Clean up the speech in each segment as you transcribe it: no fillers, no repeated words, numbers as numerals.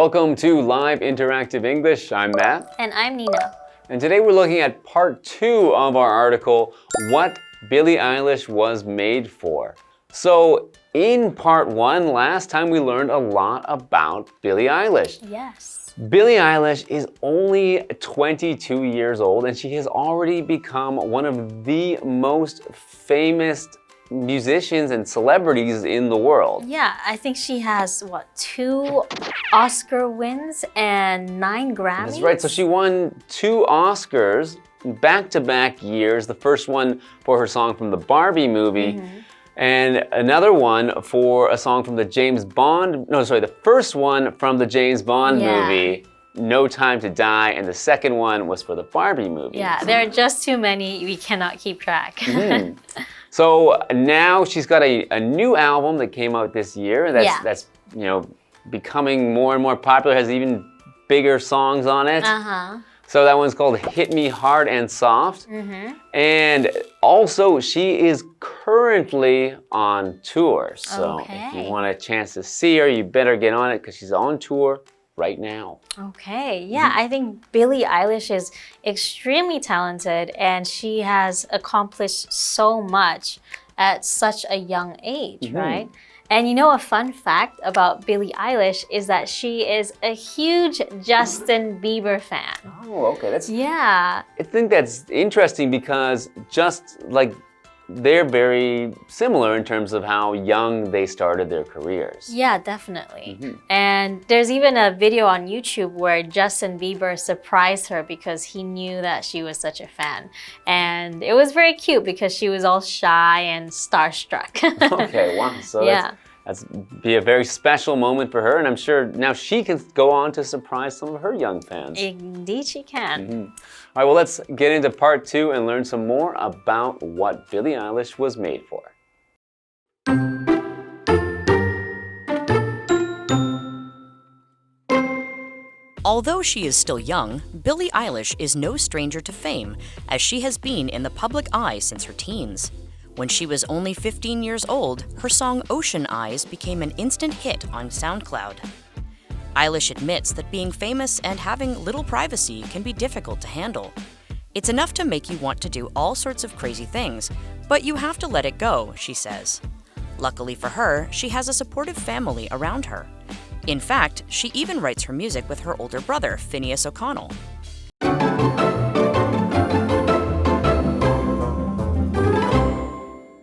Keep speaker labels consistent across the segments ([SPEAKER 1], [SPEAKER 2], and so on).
[SPEAKER 1] Welcome to Live Interactive English. I'm Matt.
[SPEAKER 2] And I'm Nina.
[SPEAKER 1] And today we're looking at part 2 of our article, What Billie Eilish Was Made For. So in part 1, last time we learned a lot about Billie Eilish.
[SPEAKER 2] Yes.
[SPEAKER 1] Billie Eilish is only 22 years old and she has already become one of the most famous musicians and celebrities in the world.
[SPEAKER 2] Yeah, I think she has, 2 Oscar wins and 9 Grammys?
[SPEAKER 1] That's right, so she won 2 Oscars back-to-back years. The first one for her song from the Barbie movie, and another one for a song from the the first one from the James Bond movie, No Time to Die, and the second one was for the Barbie movie.
[SPEAKER 2] Yeah, there are just too many, we cannot keep track.
[SPEAKER 1] So now she's got a new album that came out this year that's becoming more and more popular, has even bigger songs on it. So that one's called Hit Me Hard and Soft. And also she is currently on tour. So if you want a chance to see her, you better get on it because she's on tour right now.
[SPEAKER 2] Okay, yeah, I think Billie Eilish is extremely talented and she has accomplished so much at such a young age, right? And you know, a fun fact about Billie Eilish is that she is a huge Justin Bieber fan.
[SPEAKER 1] Oh, okay.
[SPEAKER 2] I
[SPEAKER 1] think that's interesting because they're very similar in terms of how young they started their careers.
[SPEAKER 2] Yeah, definitely. And there's even a video on YouTube where Justin Bieber surprised her because he knew that she was such a fan. And it was very cute because she was all shy and starstruck.
[SPEAKER 1] Okay, wow. So that's be a very special moment for her, and I'm sure now she can go on to surprise some of her young fans.
[SPEAKER 2] Indeed she can.
[SPEAKER 1] All right, well, let's get into part 2 and learn some more about what Billie Eilish was made for.
[SPEAKER 3] Although she is still young, Billie Eilish is no stranger to fame, as she has been in the public eye since her teens. When she was only 15 years old, her song Ocean Eyes became an instant hit on SoundCloud. Eilish admits that being famous and having little privacy can be difficult to handle. It's enough to make you want to do all sorts of crazy things, but you have to let it go, she says. Luckily for her, she has a supportive family around her. In fact, she even writes her music with her older brother, Phineas O'Connell.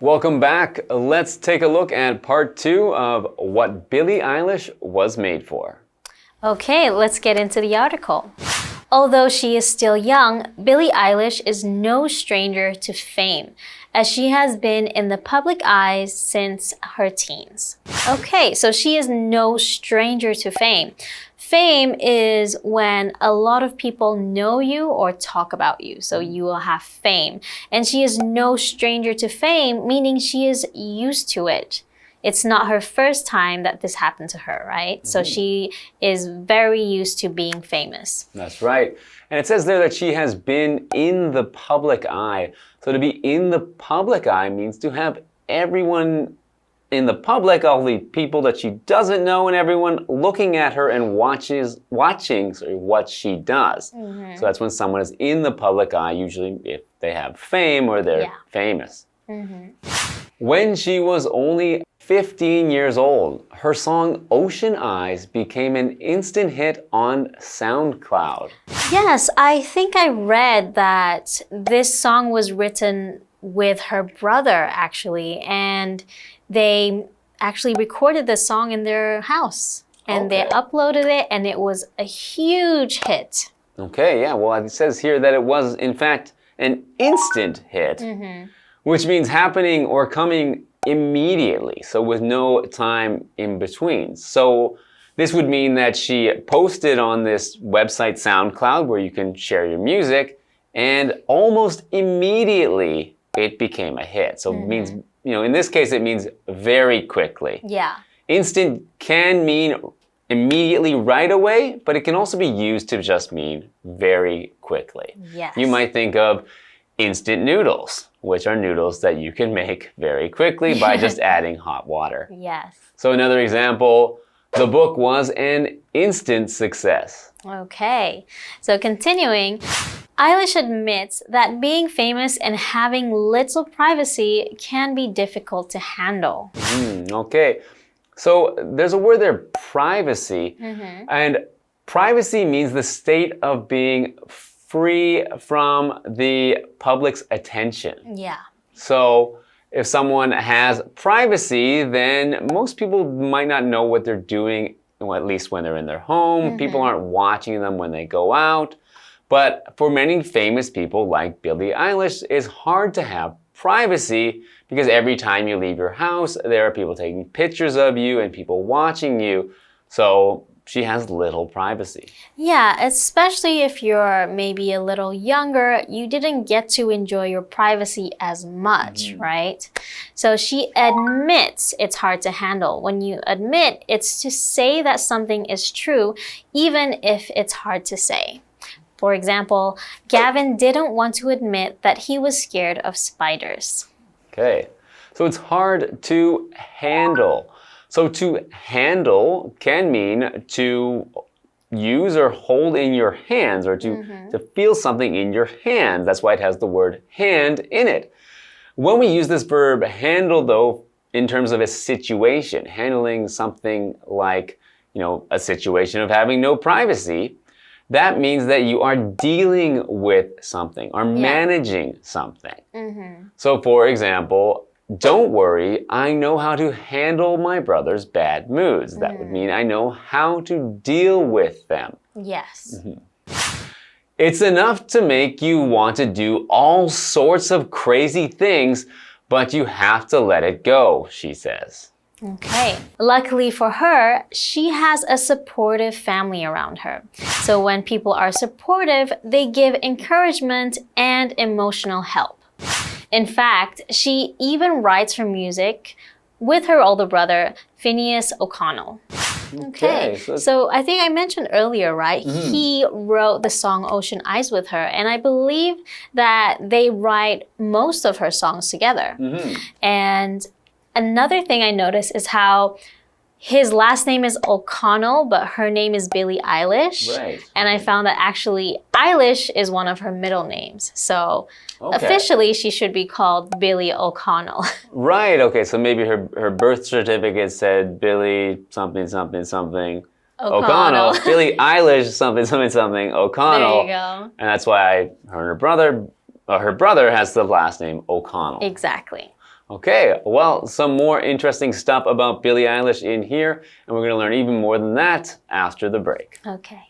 [SPEAKER 1] Welcome back. Let's take a look at part 2 of what Billie Eilish was made for.
[SPEAKER 2] Okay, let's get into the article. Although she is still young, Billie Eilish is no stranger to fame, as she has been in the public eye since her teens. Okay, so she is no stranger to fame. Fame is when a lot of people know you or talk about you, so you will have fame. And she is no stranger to fame, meaning she is used to it. It's not her first time that this happened to her, right? So she is very used to being famous.
[SPEAKER 1] That's right. And it says there that she has been in the public eye. So to be in the public eye means to have everyone in the public, all the people that she doesn't know, and everyone looking at her and watching what she does. So that's when someone is in the public eye, usually if they have fame or they're famous. When she was only 15 years old, her song Ocean Eyes became an instant hit on SoundCloud.
[SPEAKER 2] Yes, I think I read that this song was written with her brother, actually, and they actually recorded the song in their house. And they uploaded it, and it was a huge hit.
[SPEAKER 1] Okay, yeah, well, it says here that it was, in fact, an instant hit, which means happening or coming immediately, so with no time in between. So this would mean that she posted on this website SoundCloud where you can share your music, and almost immediately it became a hit. So it means, in this case, it means very quickly.
[SPEAKER 2] Yeah.
[SPEAKER 1] Instant can mean immediately right away, but it can also be used to just mean very quickly.
[SPEAKER 2] Yes.
[SPEAKER 1] You might think of instant noodles, which are noodles that you can make very quickly by just adding hot water.
[SPEAKER 2] Yes.
[SPEAKER 1] So another example, The book was an instant success.
[SPEAKER 2] Okay, so continuing, Eilish admits that being famous and having little privacy can be difficult to handle.
[SPEAKER 1] Okay, so there's a word there, privacy. And privacy means the state of being free from the public's attention.
[SPEAKER 2] Yeah.
[SPEAKER 1] So if someone has privacy, then most people might not know what they're doing, well, at least when they're in their home. People aren't watching them when they go out. But for many famous people like Billie Eilish, it's hard to have privacy because every time you leave your house, there are people taking pictures of you and people watching you. So she has little privacy.
[SPEAKER 2] Yeah, especially if you're maybe a little younger, you didn't get to enjoy your privacy as much, right? So she admits it's hard to handle. When you admit, it's to say that something is true, even if it's hard to say. For example, Gavin didn't want to admit that he was scared of spiders.
[SPEAKER 1] Okay, so it's hard to handle. So to handle can mean to use or hold in your hands or to feel something in your hands. That's why it has the word hand in it. When we use this verb handle, though, in terms of a situation, handling something like, a situation of having no privacy, that means that you are dealing with something or managing something. So for example, don't worry, I know how to handle my brother's bad moods. That would mean I know how to deal with them.
[SPEAKER 2] Yes.
[SPEAKER 1] It's enough to make you want to do all sorts of crazy things, but you have to let it go, she says.
[SPEAKER 2] Okay. Luckily for her, she has a supportive family around her. So when people are supportive, they give encouragement and emotional help. In fact, she even writes her music with her older brother, Phineas O'Connell. Okay, so I think I mentioned earlier, right? He wrote the song Ocean Eyes with her, and I believe that they write most of her songs together. And another thing I noticed is how his last name is O'Connell, but her name is Billie Eilish.
[SPEAKER 1] Right.
[SPEAKER 2] And I found that actually Eilish is one of her middle names. So officially she should be called Billie O'Connell.
[SPEAKER 1] Right, okay, so maybe her birth certificate said Billie something something something O'Connell. Billie Eilish something something something O'Connell.
[SPEAKER 2] There you go.
[SPEAKER 1] And that's why her brother has the last name O'Connell.
[SPEAKER 2] Exactly.
[SPEAKER 1] Okay, well, some more interesting stuff about Billie Eilish in here, and we're going to learn even more than that after the break.
[SPEAKER 2] Okay.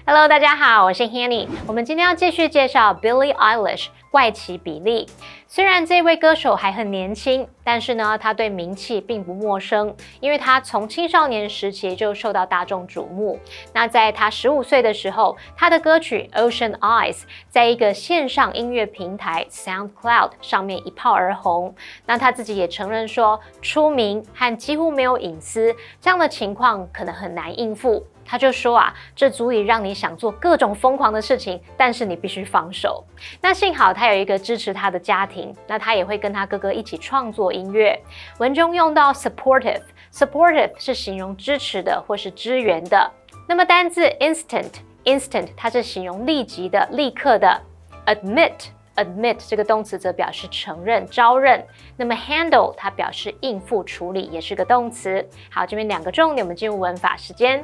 [SPEAKER 4] Hello， 大家好，我是 Hanny。我们今天要继续介绍 Billie Eilish 怪奇比莉。虽然这位歌手还很年轻，但是呢，他对名气并不陌生，因为他从青少年时期就受到大众瞩目。那在他15岁的时候，他的歌曲 Ocean Eyes 在一个线上音乐平台 SoundCloud 上面一炮而红。那他自己也承认说，出名和几乎没有隐私这样的情况可能很难应付。他就说啊，这足以让你想做各种疯狂的事情，但是你必须放手。那幸好他有一个支持他的家庭，那他也会跟他哥哥一起创作音乐。文中用到 supportive 是形容支持的或是支援的。那么单字 instant 它是形容立即的、立刻的。admit 这个动词则表示承认、招认。那么 handle 它表示应付、处理，也是个动词。好，这边两个重点，我们进入文法时间。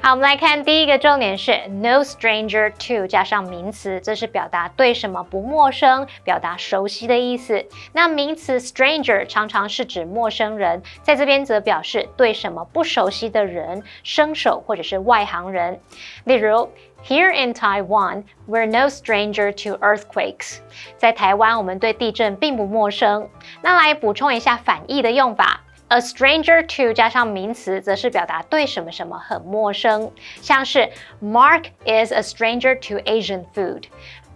[SPEAKER 4] 好，我们来看第一个重点是 no stranger to 加上名词，这是表达对什么不陌生，表达熟悉的意思。那名词 stranger 常常是指陌生人，在这边则表示对什么不熟悉的人、生手或者是外行人。例如Here in Taiwan, we're no stranger to earthquakes. 在台湾，我们对地震并不陌生。那来补充一下反义的用法。A stranger to 加上名词，则是表达对什么什么很陌生，像是 Mark is a stranger to Asian food.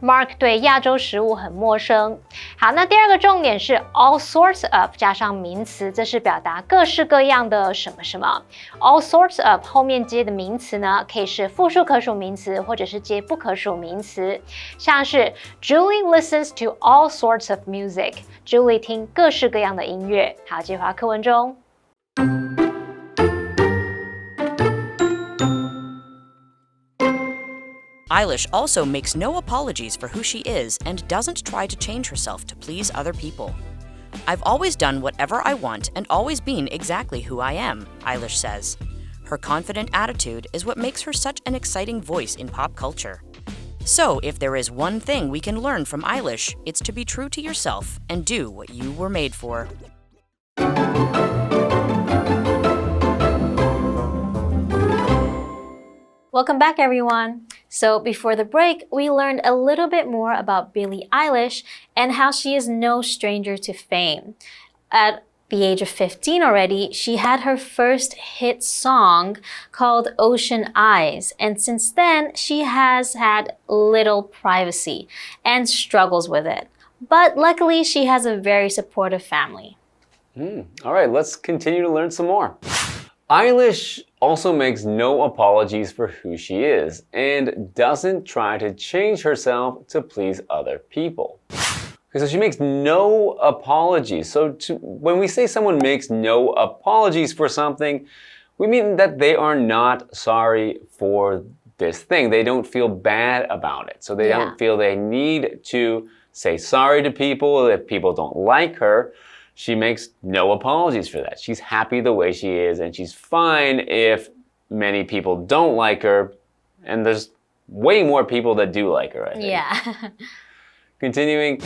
[SPEAKER 4] Mark 对亚洲食物很陌生。好，那第二个重点是 all sorts of 加上名词，这是表达各式各样的什么什么。all sorts of 后面接的名词呢，可以是复数可数名词，或者是接不可数名词，像是 Julie listens to all sorts of music。Julie 听各式各样的音乐。好，接回到课文中。
[SPEAKER 3] Eilish also makes no apologies for who she is and doesn't try to change herself to please other people. I've always done whatever I want and always been exactly who I am, Eilish says. Her confident attitude is what makes her such an exciting voice in pop culture. So, if there is one thing we can learn from Eilish, it's to be true to yourself and do what you were made for.
[SPEAKER 2] Welcome back, everyone. So before the break, we learned a little bit more about Billie Eilish and how she is no stranger to fame. At the age of 15 already, she had her first hit song called Ocean Eyes. And since then, she has had little privacy and struggles with it. But luckily, she has a very supportive family.
[SPEAKER 1] All right, let's continue to learn some more. Eilish also makes no apologies for who she is and doesn't try to change herself to please other people. Okay, so she makes no apologies. So when we say someone makes no apologies for something, we mean that they are not sorry for this thing. They don't feel bad about it. So they don't feel they need to say sorry to people if people don't like her. She makes no apologies for that. She's happy the way she is, and she's fine if many people don't like her. And there's way more people that do like her, I think.
[SPEAKER 2] Yeah.
[SPEAKER 1] Continuing,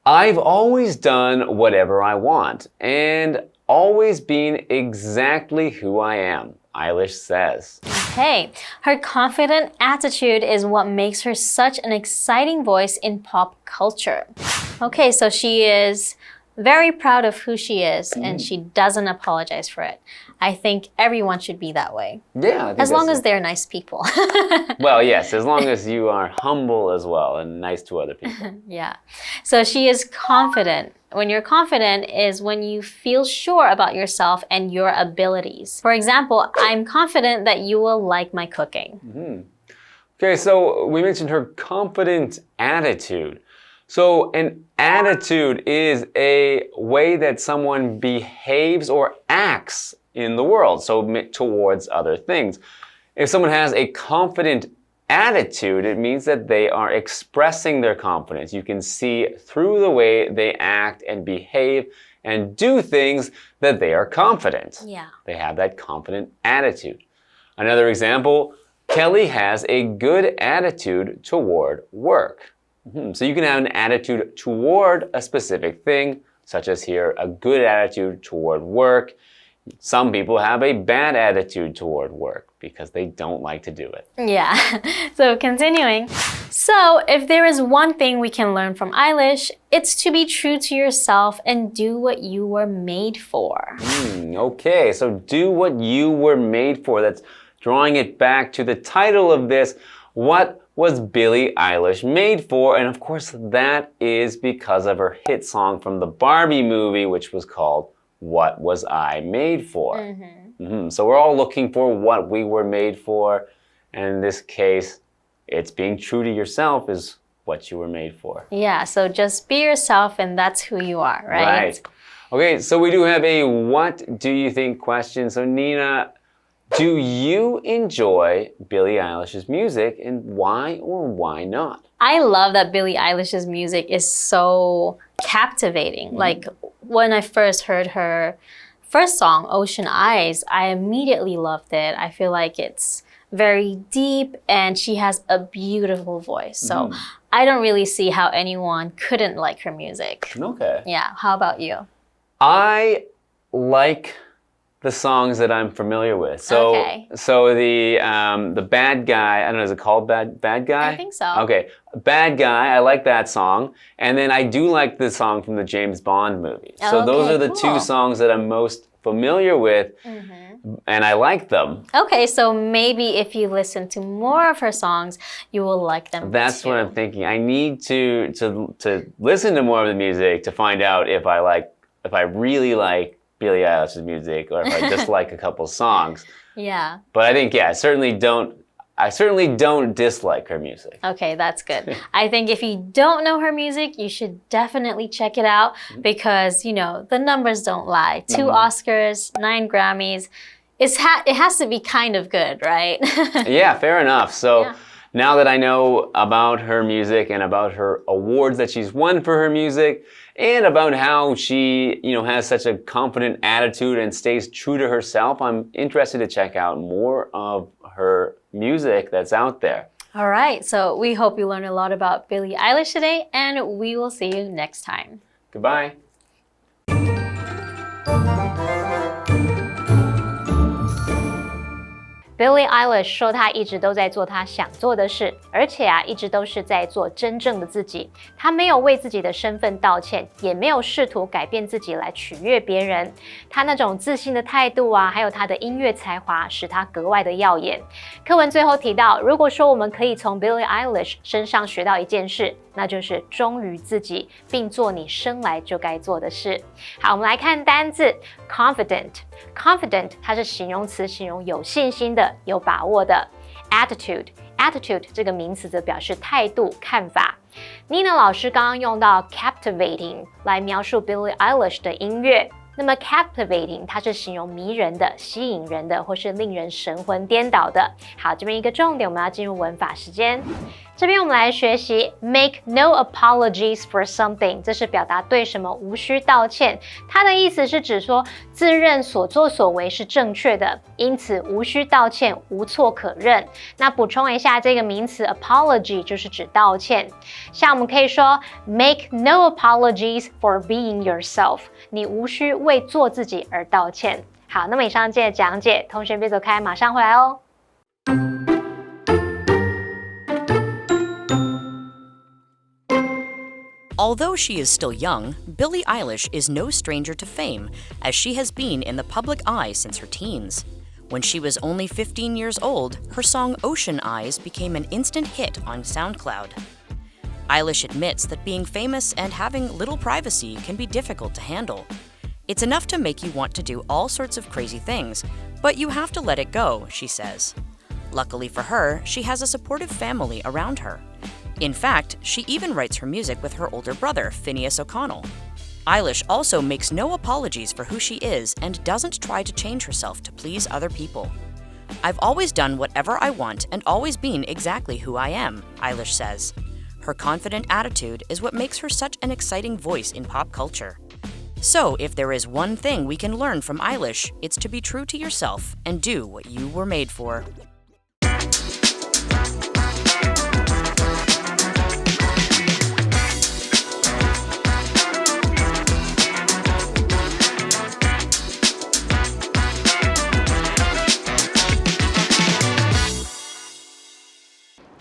[SPEAKER 1] I've always done whatever I want and always been exactly who I am, Eilish says.
[SPEAKER 2] Okay, her confident attitude is what makes her such an exciting voice in pop culture. Okay, so she is very proud of who she is and she doesn't apologize for it. I think everyone should be that way.
[SPEAKER 1] Yeah. I think
[SPEAKER 2] as long as they're nice people.
[SPEAKER 1] Well, yes, as long as you are humble as well and nice to other people.
[SPEAKER 2] Yeah. So she is confident. When you're confident is when you feel sure about yourself and your abilities. For example, I'm confident that you will like my cooking.
[SPEAKER 1] Okay, so we mentioned her confident attitude. So an attitude is a way that someone behaves or acts in the world, so towards other things. If someone has a confident attitude, it means that they are expressing their confidence. You can see through the way they act and behave and do things that they are confident.
[SPEAKER 2] Yeah.
[SPEAKER 1] They have that confident attitude. Another example, Kelly has a good attitude toward work. So you can have an attitude toward a specific thing, such as here, a good attitude toward work. Some people have a bad attitude toward work because they don't like to do it.
[SPEAKER 2] Yeah. So continuing. So if there is one thing we can learn from Eilish, it's to be true to yourself and do what you were made for.
[SPEAKER 1] Okay, so do what you were made for. That's drawing it back to the title of this. What was Billie Eilish made for? And of course, that is because of her hit song from the Barbie movie, which was called What Was I Made For? So we're all looking for what we were made for. And in this case, it's being true to yourself is what you were made for.
[SPEAKER 2] Yeah, so just be yourself and that's who you are, right?
[SPEAKER 1] Okay, so we do have a what do you think question. So Nina, do you enjoy Billie Eilish's music and why or why not?
[SPEAKER 2] I love that Billie Eilish's music is so captivating. Like when I first heard her first song, Ocean Eyes, I immediately loved it. I feel like it's very deep and she has a beautiful voice. So I don't really see how anyone couldn't like her music.
[SPEAKER 1] Okay.
[SPEAKER 2] Yeah, how about you?
[SPEAKER 1] I like the songs that I'm familiar with. So, so the Bad Guy, I don't know, is it called Bad Guy?
[SPEAKER 2] I think so.
[SPEAKER 1] Okay, Bad Guy, I like that song. And then I do like the song from the James Bond movie. So those are the two songs that I'm most familiar with, and I like them.
[SPEAKER 2] Okay, so maybe if you listen to more of her songs, you will like them
[SPEAKER 1] That's
[SPEAKER 2] too.
[SPEAKER 1] what I'm thinking. I need to listen to more of the music to find out if I really like Billie Eilish's music or if I just like a couple songs.
[SPEAKER 2] Yeah.
[SPEAKER 1] But I think, yeah, I certainly don't dislike her music.
[SPEAKER 2] Okay, that's good. I think if you don't know her music, you should definitely check it out because, you know, the numbers don't lie. 2 Oscars, 9 Grammys. It has to be kind of good, right?
[SPEAKER 1] Yeah, fair enough. So now that I know about her music and about her awards that she's won for her music and about how she, you know, has such a confident attitude and stays true to herself, I'm interested to check out more of her music that's out there.
[SPEAKER 2] All right, so we hope you learned a lot about Billie Eilish today, and we will see you next time.
[SPEAKER 1] Goodbye.
[SPEAKER 4] Billie Eilish 说她一直都在做她想做的事，而且一直都是在做真正的自己。她没有为自己的身份道歉，也没有试图改变自己来取悦别人。她那种自信的态度还有她的音乐才华，使她格外的耀眼。课文最后提到，如果说我们可以从 Billie Eilish 身上学到一件事，那就是忠于自己，并做你生来就该做的事。好，我们来看单字 confident。confident 它是形容词，形容有信心的、有把握的。attitude 这个名词则表示态度、看法。Nina 老师刚刚用到 captivating 来描述 Billie Eilish 的音乐。那么 captivating 它是形容迷人的、吸引人的，或是令人神魂颠倒的。好，这边一个重点，我们要进入文法时间。这边我们来学习 make no apologies for something， 这是表达对什么无需道歉。它的意思是指说自认所作所为是正确的，因此无需道歉，无错可认。那补充一下，这个名词 apology 就是指道歉。像我们可以说 make no apologies for being yourself， 你无需为做自己而道歉。好，那么以上这些讲解，同学别走开，马上回来哦。
[SPEAKER 3] Although she is still young, Billie Eilish is no stranger to fame, as she has been in the public eye since her teens. When she was only 15 years old, her song Ocean Eyes became an instant hit on SoundCloud. Eilish admits that being famous and having little privacy can be difficult to handle. It's enough to make you want to do all sorts of crazy things, but you have to let it go, she says. Luckily for her, she has a supportive family around her. In fact, she even writes her music with her older brother, Phineas O'Connell. Eilish also makes no apologies for who she is and doesn't try to change herself to please other people. I've always done whatever I want and always been exactly who I am, Eilish says. Her confident attitude is what makes her such an exciting voice in pop culture. So, if there is one thing we can learn from Eilish, it's to be true to yourself and do what you were made for.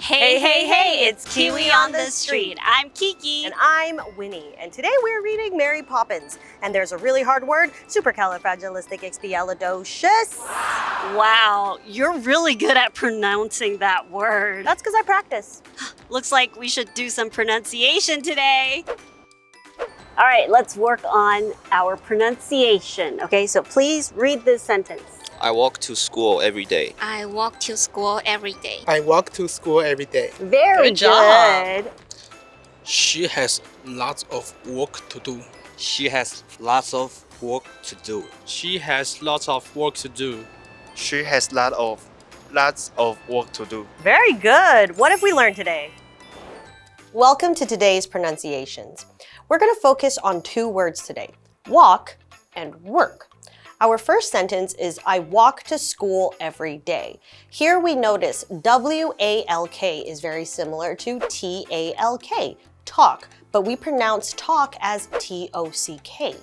[SPEAKER 5] Hey, it's KiWi on the street. I'm Kiki.
[SPEAKER 6] And I'm Winnie. And today we're reading Mary Poppins. And there's a really hard word, supercalifragilisticexpialidocious.
[SPEAKER 5] Wow, you're really good at pronouncing that word.
[SPEAKER 6] That's because I practice.
[SPEAKER 5] Looks like we should do some pronunciation today. All right, let's work on our pronunciation. Okay, so please read this sentence.
[SPEAKER 7] I walk to school every day.
[SPEAKER 8] I walk to school every day.
[SPEAKER 9] I walk to school every day.
[SPEAKER 6] Very
[SPEAKER 5] Good job.
[SPEAKER 6] good.
[SPEAKER 9] She has lots of work to do.
[SPEAKER 7] She has lots of work to do.
[SPEAKER 9] She has lots of work to do.
[SPEAKER 10] She has lots of work to do.
[SPEAKER 6] Very good. What have we learned today? Welcome to today's pronunciations. We're going to focus on 2 words today, walk and work. Our first sentence is, I walk to school every day. Here we notice W-A-L-K is very similar to T-A-L-K, talk, but we pronounce talk as T-O-C-K,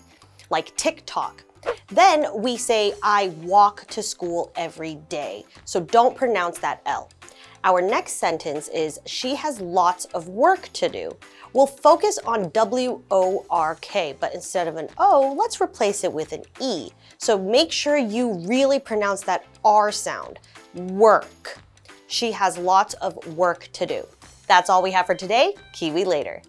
[SPEAKER 6] like TikTok. Then we say, I walk to school every day. So don't pronounce that L. Our next sentence is she has lots of work to do. We'll focus on W-O-R-K, but instead of an O, let's replace it with an E. So make sure you really pronounce that R sound. Work. She has lots of work to do. That's all we have for today. KiWi later.